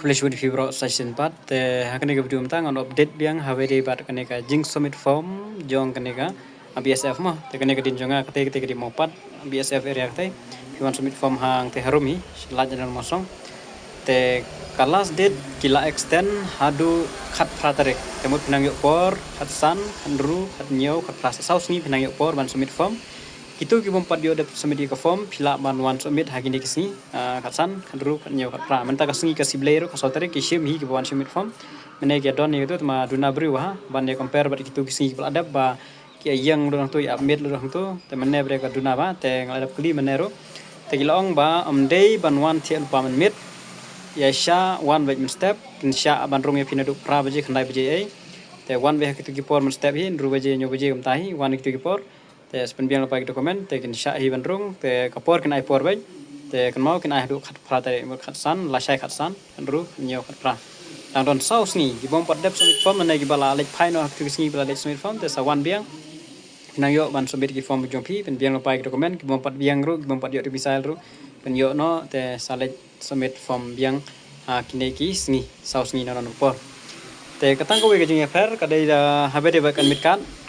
Kembali Fibro Session 4 akan ke video tentang update yang hari bat kan ka Jing Summit Form jong kan ka BSF mah te kan ka din jonga kate di mopat BSF area te Piwan Summit Form hang te harumi selat jalan mosong te kalas date kila extend hadu khat pratarek temut pinang yuk por khat san handru khat nyau khat prasa saus ni pinang yuk por ban Summit Form itu kita empat dia ada semedi ke form pila manuan submit hagini kesini katsan kadru kanyo katra menta kasengi kasih blairo kasotere kishim hi kibawan submit form mene dia don itu ma duna bri wah ban dia compare bat kitu kesini kepala ada ba kia yang dorang tu ya mid dorang tu te mene bre ka duna ba te ngalada kli menero te kilong ba day banwan ti alpa men mid ya sha one by step insya ban rong ya pinadu pra baje khandai baje ai te one way kitu kipor men step hi ru baje nyo baje kamtahi one kitu kipor te penbiang lepas dokumen te kin sya hi bandrung te kapor kin ai por bai te kan mau kin ai du khat pra te khat san la shai khat san ru nyo khat pra tang don saus ni di bom dep submit form na gi bala lek phai no tu sini bala lek submit form te sa wan biang nang yo ban submit gi form jong pi penbiang lepas dokumen gi bom biang ru gi bom yo misal ru pen yo no te sa lek submit form biang kine ki sini saus ni no por te katang ko we jing fer kadai da habe de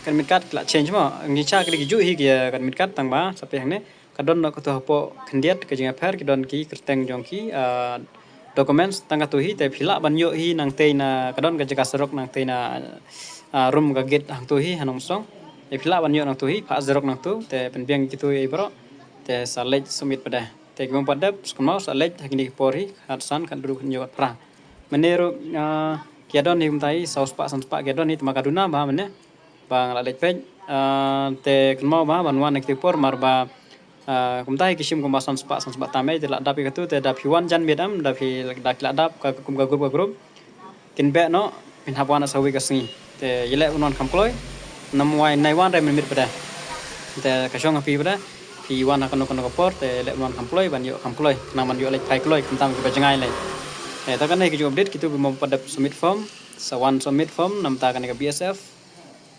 kan mit kat la change ma ngi cha kri ju hi ya kan mit kat tang ba sape hang ne kadon no ko to po khendiat ke jing fer ki don ki kerteng jong ki documents tang tu hi te phila ban yo hi nang te na kadon ga jaga serok nang te na room ga gate hang tu hi hanong song e phila ban yo nang tu hi pa zerok nang tu te pen biang ki tu e bro te salej submit pada te gom padap skmo salej hakini por hi hat san kan dru nyo pra menero kiadon ni mtai saus pak san pak kiadon ni temakaduna ba mene bang la lek pej te kemo ba banwan ek tipor marba kumtai kishim kumasan san spa tamai te la dapi katu te dapi wan jan bedam dapi dak la dap ka kum ga grup kin be no pin habwana sawi ka singi te yele unon kamploi namwai naiwan re mit pada te kasong api pada pi wan akan ko por te le unon kamploi ban yo kamploi naman yo lek pai kloi kuntam ke bajangai lai ta kan ki update kitu mau pada submit form sawan submit form nam ta kan ke BSF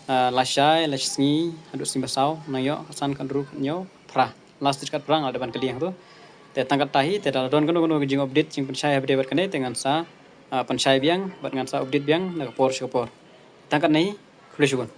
lashai lashni hadu simbasau nayo san kan ru nyo pra last dekat perang ada ban keliang tu te tangkat tahi te don kono jing update jing pensyai update bat kane dengan sa pensyai biang bat ngan sa update biang na por tangkat nei kule syukun